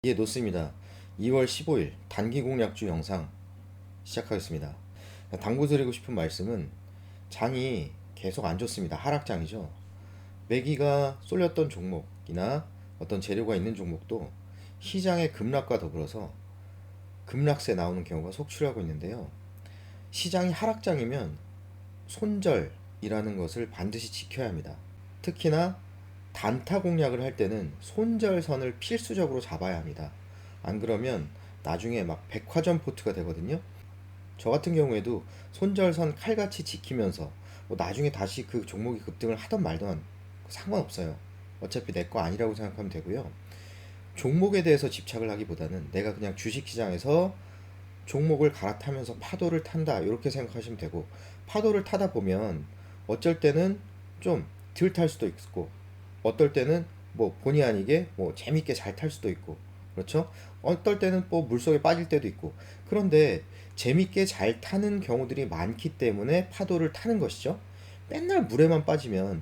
예, 놓습니다. 2월 15일 단기 공략주 영상 시작하겠습니다. 당부 드리고 싶은 말씀은 장이 계속 안 좋습니다. 하락장이죠. 매기가 쏠렸던 종목이나 어떤 재료가 있는 종목도 시장의 급락과 더불어서 급락세 나오는 경우가 속출하고 있는데요. 시장이 하락장이면 손절이라는 것을 반드시 지켜야 합니다. 특히나 단타 공략을 할 때는 손절선을 필수적으로 잡아야 합니다. 안 그러면 나중에 막 백화점 포트가 되거든요. 저 같은 경우에도 손절선 칼같이 지키면서 뭐 나중에 다시 그 종목이 급등을 하던 말던 상관없어요. 어차피 내 거 아니라고 생각하면 되고요. 종목에 대해서 집착을 하기보다는 내가 그냥 주식시장에서 종목을 갈아타면서 파도를 탄다 이렇게 생각하시면 되고, 파도를 타다 보면 어쩔 때는 좀 덜 탈 수도 있고, 어떨 때는 뭐 본의 아니게 뭐 재밌게 잘 탈 수도 있고, 그렇죠? 어떨 때는 뭐 물속에 빠질 때도 있고. 그런데 재밌게 잘 타는 경우들이 많기 때문에 파도를 타는 것이죠. 맨날 물에만 빠지면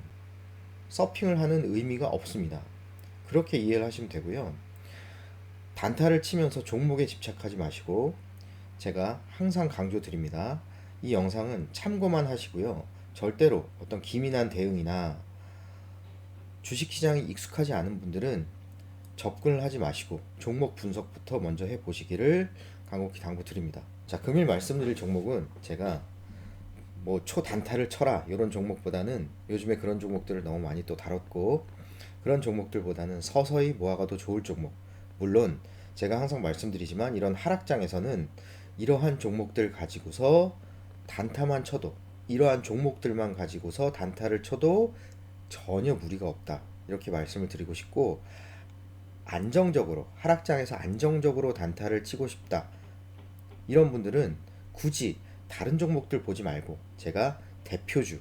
서핑을 하는 의미가 없습니다. 그렇게 이해를 하시면 되고요. 단타를 치면서 종목에 집착하지 마시고, 제가 항상 강조드립니다. 이 영상은 참고만 하시고요. 절대로 어떤 기민한 대응이나 주식시장이 익숙하지 않은 분들은 접근을 하지 마시고 종목 분석부터 먼저 해보시기를 간곡히 당부드립니다. 자, 금일 말씀드릴 종목은 제가 뭐 초단타를 쳐라 이런 종목보다는, 요즘에 그런 종목들을 너무 많이 또 다뤘고, 그런 종목들보다는 서서히 모아가도 좋을 종목. 물론 제가 항상 말씀드리지만 이런 하락장에서는 이러한 종목들 가지고서 단타만 쳐도, 이러한 종목들만 가지고서 단타를 쳐도 전혀 무리가 없다 이렇게 말씀을 드리고 싶고, 안정적으로 하락장에서 안정적으로 단타를 치고 싶다 이런 분들은 굳이 다른 종목들 보지 말고 제가 대표주,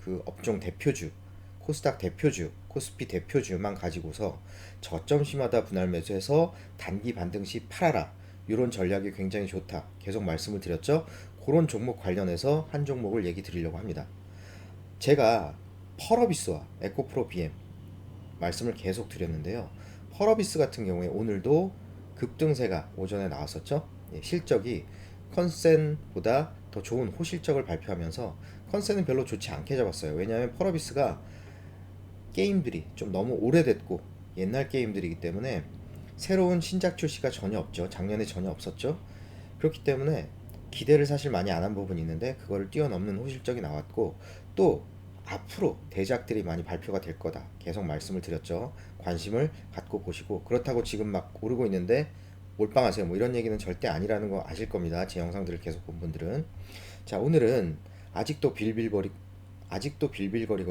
그 업종 대표주, 코스닥 대표주, 코스피 대표주만 가지고서 저점 시마다 분할 매수해서 단기 반등 시 팔아라, 이런 전략이 굉장히 좋다 계속 말씀을 드렸죠. 그런 종목 관련해서 한 종목을 얘기 드리려고 합니다. 제가 펄어비스와 에코프로 BM 말씀을 계속 드렸는데요. 펄어비스 같은 경우에 오늘도 급등세가 오전에 나왔었죠. 실적이 컨센보다 더 좋은 호실적을 발표하면서 컨센은 별로 좋지 않게 잡았어요. 왜냐하면 펄어비스가 게임들이 좀 너무 오래됐고 옛날 게임들이기 때문에 새로운 신작 출시가 전혀 없죠. 작년에 전혀 없었죠. 그렇기 때문에 기대를 사실 많이 안 한 부분이 있는데 그거를 뛰어넘는 호실적이 나왔고, 또 앞으로 대작들이 많이 발표가 될 거다 계속 말씀을 드렸죠. 관심을 갖고 보시고, 그렇다고 지금 막 오르고 있는데 몰빵하세요 뭐 이런 얘기는 절대 아니라는 거 아실 겁니다. 제 영상들을 계속 본 분들은. 자, 오늘은 아직도 빌빌거리고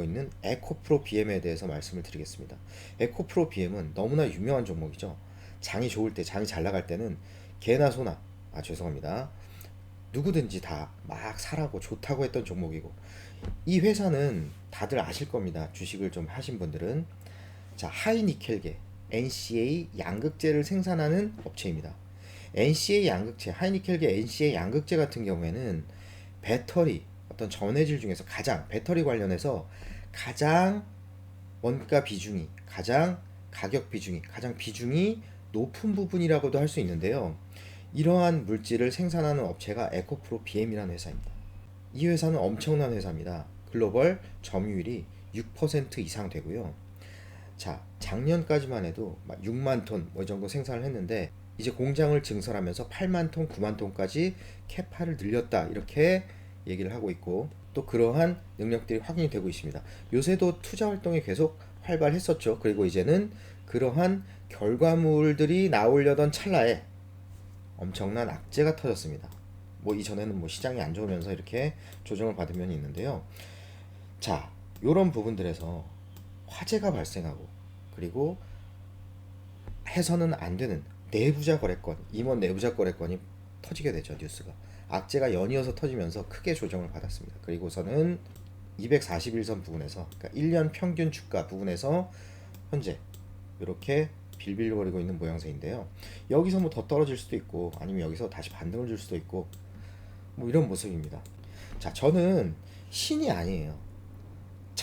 있는 에코프로 BM에 대해서 말씀을 드리겠습니다. 에코프로 BM은 너무나 유명한 종목이죠. 장이 좋을 때, 장이 잘 나갈 때는 개나 소나, 죄송합니다, 누구든지 다 막 사라고 좋다고 했던 종목이고, 이 회사는 다들 아실 겁니다. 주식을 좀 하신 분들은. 자, 하이니켈계 NCA 양극재를 생산하는 업체입니다. NCA 양극재, 하이니켈계 NCA 양극재 같은 경우에는 배터리, 어떤 전해질 중에서 가장, 배터리 관련해서 가장 원가 비중이, 가장 가격 비중이, 가장 비중이 높은 부분이라고도 할 수 있는데요. 이러한 물질을 생산하는 업체가 에코프로 BM이라는 회사입니다. 이 회사는 엄청난 회사입니다. 글로벌 점유율이 6% 이상 되고요. 자, 작년까지만 해도 6만 톤 뭐 이 정도 생산을 했는데, 이제 공장을 증설하면서 8만 톤, 9만 톤까지 캐파를 늘렸다 이렇게 얘기를 하고 있고, 또 그러한 능력들이 확인이 되고 있습니다. 요새도 투자 활동이 계속 활발했었죠. 그리고 이제는 그러한 결과물들이 나오려던 찰나에 엄청난 악재가 터졌습니다. 뭐 이전에는 뭐 시장이 안 좋으면서 이렇게 조정을 받은 면이 있는데요. 자, 요런 부분들에서 화재가 발생하고, 그리고 해서는 안 되는 내부자 거래권, 임원 내부자 거래권이 터지게 되죠. 뉴스가 악재가 연이어서 터지면서 크게 조정을 받았습니다. 그리고서는 241선 부근에서, 그러니까 1년 평균 주가 부분에서 현재 이렇게 빌빌거리고 있는 모양새인데요. 여기서 뭐 더 떨어질 수도 있고, 아니면 여기서 다시 반등을 줄 수도 있고, 뭐 이런 모습입니다. 자, 저는 신이 아니에요.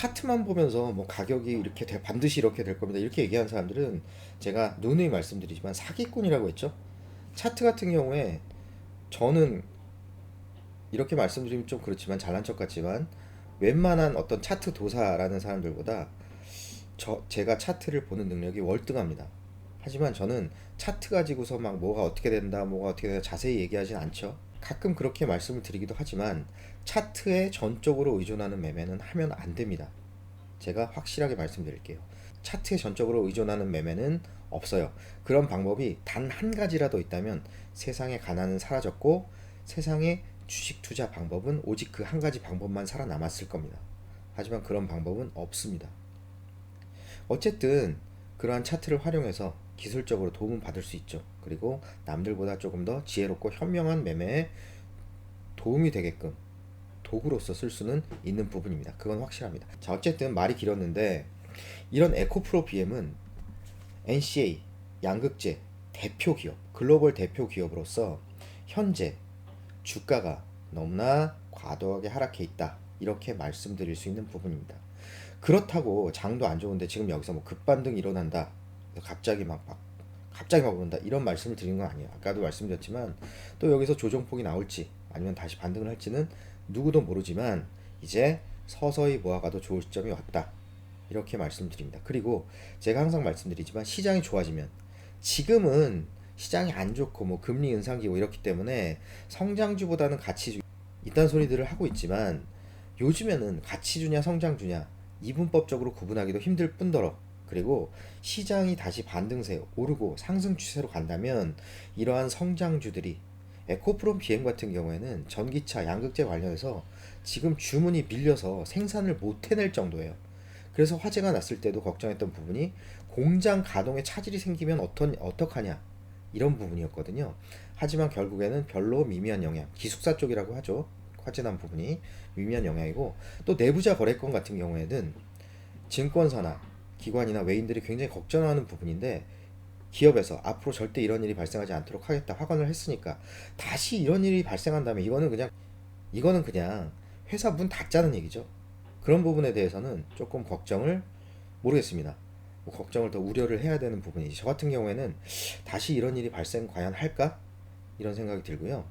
차트만 보면서 뭐 가격이 이렇게 반드시 이렇게 될 겁니다. 이렇게 얘기하는 사람들은 제가 누누이 말씀드리지만 사기꾼이라고 했죠. 차트 같은 경우에 저는 이렇게 말씀드리면 좀 그렇지만 잘난 척 같지만 웬만한 어떤 차트 도사라는 사람들보다 제가 차트를 보는 능력이 월등합니다. 하지만 저는 차트 가지고서 막 뭐가 어떻게 된다, 뭐가 어떻게 된다 자세히 얘기하진 않죠. 가끔 그렇게 말씀을 드리기도 하지만 차트에 전적으로 의존하는 매매는 하면 안 됩니다. 제가 확실하게 말씀드릴게요. 차트에 전적으로 의존하는 매매는 없어요. 그런 방법이 단 한 가지라도 있다면 세상에 가난은 사라졌고 세상에 주식 투자 방법은 오직 그 한 가지 방법만 살아남았을 겁니다. 하지만 그런 방법은 없습니다. 어쨌든 그러한 차트를 활용해서 기술적으로 도움은 받을 수 있죠. 그리고 남들보다 조금 더 지혜롭고 현명한 매매에 도움이 되게끔 도구로서 쓸 수는 있는 부분입니다. 그건 확실합니다. 자, 어쨌든 말이 길었는데 이런 에코프로 BM은 NCA 양극재 대표 기업, 글로벌 대표 기업으로서 현재 주가가 너무나 과도하게 하락해 있다. 이렇게 말씀드릴 수 있는 부분입니다. 그렇다고 장도 안 좋은데 지금 여기서 뭐 급반등 일어난다. 갑자기 막 오른다. 이런 말씀을 드린 건 아니에요. 아까도 말씀드렸지만 또 여기서 조정폭이 나올지 아니면 다시 반등을 할지는 누구도 모르지만 이제 서서히 모아가도 좋을 시점이 왔다. 이렇게 말씀드립니다. 그리고 제가 항상 말씀드리지만 시장이 좋아지면 지금은 시장이 안 좋고 뭐 금리 인상기고 이렇기 때문에 성장주보다는 가치주 이딴 소리들을 하고 있지만 요즘에는 가치주냐 성장주냐 이분법적으로 구분하기도 힘들 뿐더러 그리고 시장이 다시 반등세 오르고 상승 추세로 간다면 이러한 성장주들이 에코프롬 BM 같은 경우에는 전기차 양극재 관련해서 지금 주문이 밀려서 생산을 못 해낼 정도예요. 그래서 화재가 났을 때도 걱정했던 부분이 공장 가동에 차질이 생기면 어떡하냐 이런 부분이었거든요. 하지만 결국에는 별로 미미한 영향, 기숙사 쪽이라고 하죠. 화재 난 부분이 미미한 영향이고 또 내부자 거래권 같은 경우에는 증권사나 기관이나 외인들이 굉장히 걱정하는 부분인데 기업에서 앞으로 절대 이런 일이 발생하지 않도록 하겠다 확언을 했으니까 다시 이런 일이 발생한다면 이거는 그냥 회사 문 닫자는 얘기죠. 그런 부분에 대해서는 조금 걱정을 모르겠습니다. 뭐 걱정을 더 우려를 해야 되는 부분이지. 저 같은 경우에는 다시 이런 일이 발생 과연 할까? 이런 생각이 들고요.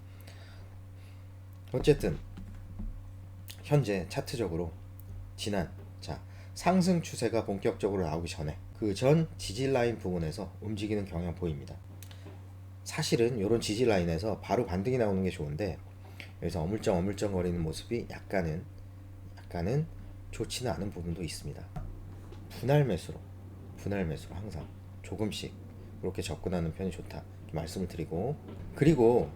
어쨌든 현재 차트적으로 상승 추세가 본격적으로 나오기 전에 그 전 지지 라인 부분에서 움직이는 경향 보입니다. 사실은 이런 지지 라인에서 바로 반등이 나오는 게 좋은데 여기서 어물쩡 거리는 모습이 약간은 좋지는 않은 부분도 있습니다. 분할 매수로 항상 조금씩 그렇게 접근하는 편이 좋다 말씀을 드리고 그리고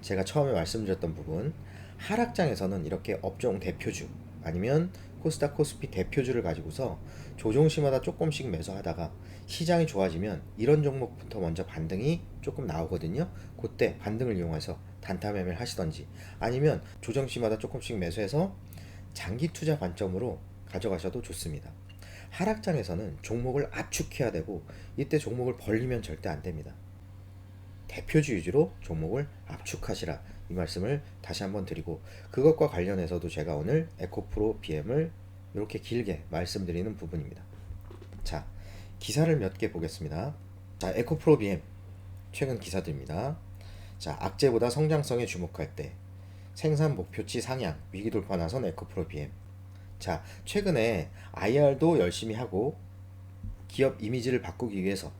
제가 처음에 말씀드렸던 부분 하락장에서는 이렇게 업종 대표주 아니면 코스닥 코스피 대표주를 가지고서 조종시마다 조금씩 매수하다가 시장이 좋아지면 이런 종목부터 먼저 반등이 조금 나오거든요. 그때 반등을 이용해서 단타 매매를 하시던지 아니면 조정시마다 조금씩 매수해서 장기 투자 관점으로 가져가셔도 좋습니다. 하락장에서는 종목을 압축해야 되고 이때 종목을 벌리면 절대 안 됩니다. 대표주 위주로 종목을 압축하시라 이 말씀을 다시 한번 드리고 그것과 관련해서도 제가 오늘 에코프로 BM을 이렇게 길게 말씀드리는 부분입니다. 자, 기사를 몇 개 보겠습니다. 자, 에코프로 BM 최근 기사들입니다. 자, 악재보다 성장성에 주목할 때 생산 목표치 상향 위기 돌파 나선 에코프로 BM. 자, 최근에 IR도 열심히 하고 기업 이미지를 바꾸기 위해서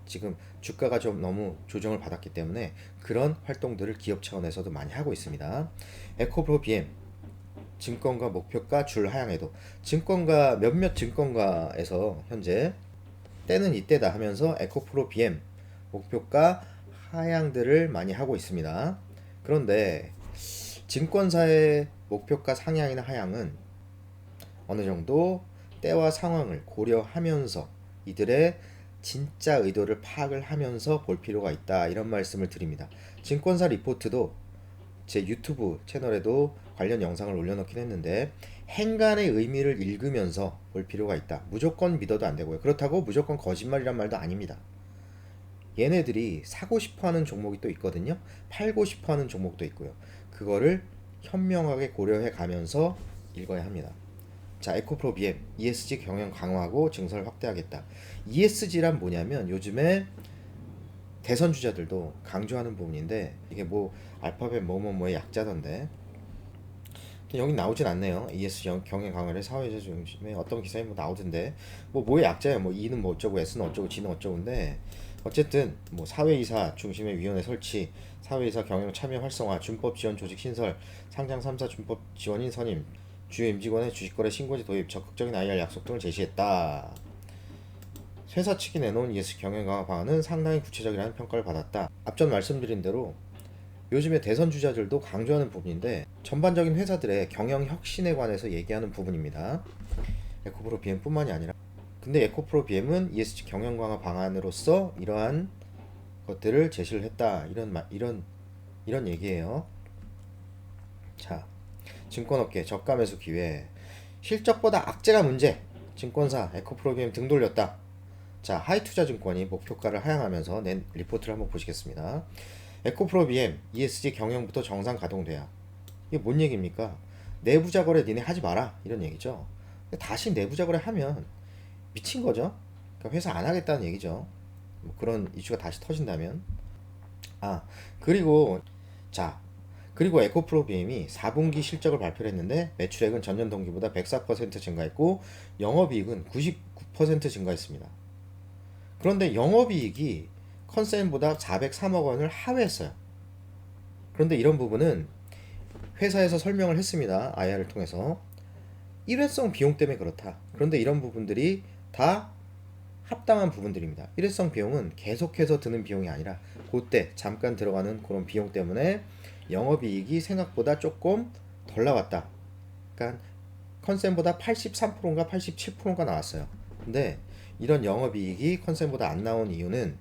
지금 주가가 좀 너무 조정을 받았기 때문에 그런 활동들을 기업 차원에서도 많이 하고 있습니다. 에코프로 BM 증권가 목표가 줄 하향에도 몇몇 증권가에서 현재 때는 이때다 하면서 에코프로 BM 목표가 하향들을 많이 하고 있습니다. 그런데 증권사의 목표가 상향이나 하향은 어느 정도 때와 상황을 고려하면서 이들의 진짜 의도를 파악을 하면서 볼 필요가 있다 이런 말씀을 드립니다. 증권사 리포트도 제 유튜브 채널에도 관련 영상을 올려놓긴 했는데 행간의 의미를 읽으면서 볼 필요가 있다. 무조건 믿어도 안 되고요. 그렇다고 무조건 거짓말이란 말도 아닙니다. 얘네들이 사고 싶어하는 종목이 또 있거든요. 팔고 싶어하는 종목도 있고요. 그거를 현명하게 고려해 가면서 읽어야 합니다. 자, 에코프로 BM, ESG 경영 강화하고 증설 확대하겠다. ESG란 뭐냐면 요즘에 대선 주자들도 강조하는 부분인데 이게 뭐 알파벳 뭐뭐뭐의 약자던데 여기 나오진 않네요. ESG 경영 강화를 사회적 중심에 어떤 기사에 뭐 나오던데 뭐 뭐의 약자예요. 뭐 E는 뭐 어쩌고 S는 어쩌고 G는 어쩌고인데 어쨌든 뭐 사회이사 중심의 위원회 설치, 사회이사 경영 참여 활성화, 준법 지원 조직 신설, 상장 3사 준법 지원인 선임, 주요 임직원의 주식거래 신고지 도입, 적극적인 IR 약속 등을 제시했다. 회사 측이 내놓은 ESG 경영 강화 방안은 상당히 구체적이라는 평가를 받았다. 앞전 말씀드린 대로 요즘에 대선 주자들도 강조하는 부분인데 전반적인 회사들의 경영 혁신에 관해서 얘기하는 부분입니다. 에코프로 BM뿐만이 아니라 근데 에코프로 BM은 ESG 경영 강화 방안으로서 이러한 것들을 제시를 했다. 이런 얘기예요. 자, 증권업계 저가 매수 기회, 실적보다 악재가 문제, 증권사 에코프로 BM 등 돌렸다. 자, 하이투자증권이 목표가를 하향하면서 낸 리포트를 한번 보시겠습니다. 에코프로 BM ESG 경영부터 정상 가동돼야. 이게 뭔 얘기입니까? 내부자 거래 니네 하지 마라 이런 얘기죠. 다시 내부자 거래 하면 미친 거죠. 그러니까 회사 안 하겠다는 얘기죠. 뭐 그런 이슈가 다시 터진다면. 아, 그리고 자, 그리고 에코프로 BM이 4분기 실적을 발표를 했는데 매출액은 전년 동기보다 104% 증가했고 영업이익은 99% 증가했습니다. 그런데 영업이익이 컨센보다 403억 원을 하회했어요. 그런데 이런 부분은 회사에서 설명을 했습니다. IR을 통해서. 일회성 비용 때문에 그렇다. 그런데 이런 부분들이 다 합당한 부분들입니다. 일회성 비용은 계속해서 드는 비용이 아니라 그때 잠깐 들어가는 그런 비용 때문에 영업이익이 생각보다 조금 덜 나왔다. 그러니까 컨센보다 83%인가 87%인가 나왔어요. 근데 이런 영업이익이 컨센보다 안 나온 이유는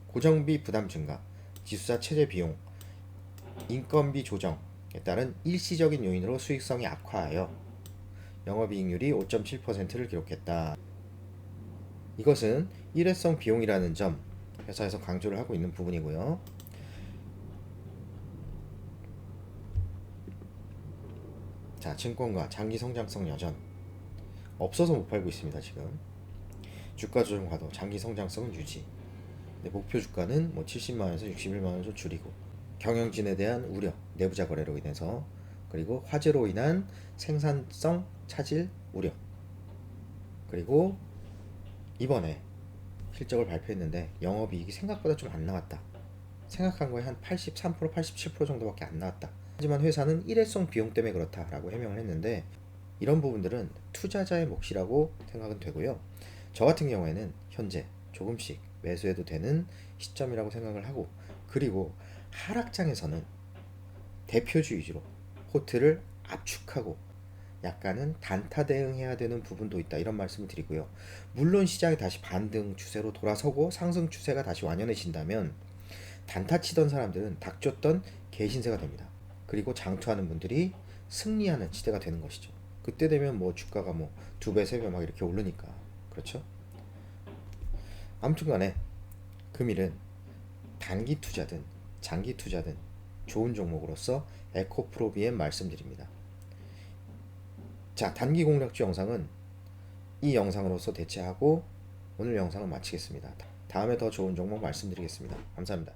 고정비 부담 증가, 기술자 체제 비용, 인건비 조정에 따른 일시적인 요인으로 수익성이 악화하여 영업이익률이 5.7%를 기록했다. 이것은 일회성 비용이라는 점 회사에서 강조를 하고 있는 부분이고요. 자, 증권가 장기 성장성 여전 없어서 못 팔고 있습니다. 지금 주가 조정 과도 장기 성장성은 유지. 목표 주가는 뭐 70만 원에서 61만 원으로 줄이고 경영진에 대한 우려, 내부자 거래로 인해서 그리고 화재로 인한 생산성 차질 우려 그리고 이번에 실적을 발표했는데 영업이익이 생각보다 좀 안 나왔다. 생각한 거에 한 83%, 87% 정도밖에 안 나왔다. 하지만 회사는 일회성 비용 때문에 그렇다라고 해명을 했는데 이런 부분들은 투자자의 몫이라고 생각은 되고요. 저 같은 경우에는 현재 조금씩 매수해도 되는 시점이라고 생각을 하고 그리고 하락장에서는 대표주 위주로 호트를 압축하고 약간은 단타 대응해야 되는 부분도 있다 이런 말씀을 드리고요. 물론 시장이 다시 반등 추세로 돌아서고 상승 추세가 다시 완연해진다면 단타 치던 사람들은 닥쳤던 개신세가 됩니다. 그리고 장투하는 분들이 승리하는 시대가 되는 것이죠. 그때 되면 뭐 주가가 뭐 2배, 3배 막 이렇게 오르니까 그렇죠? 아무튼간에 금일은 단기 투자든 장기 투자든 좋은 종목으로서 에코프로 BM 말씀드립니다. 자, 단기 공략주 영상은 이 영상으로서 대체하고 오늘 영상을 마치겠습니다. 다음에 더 좋은 종목 말씀드리겠습니다. 감사합니다.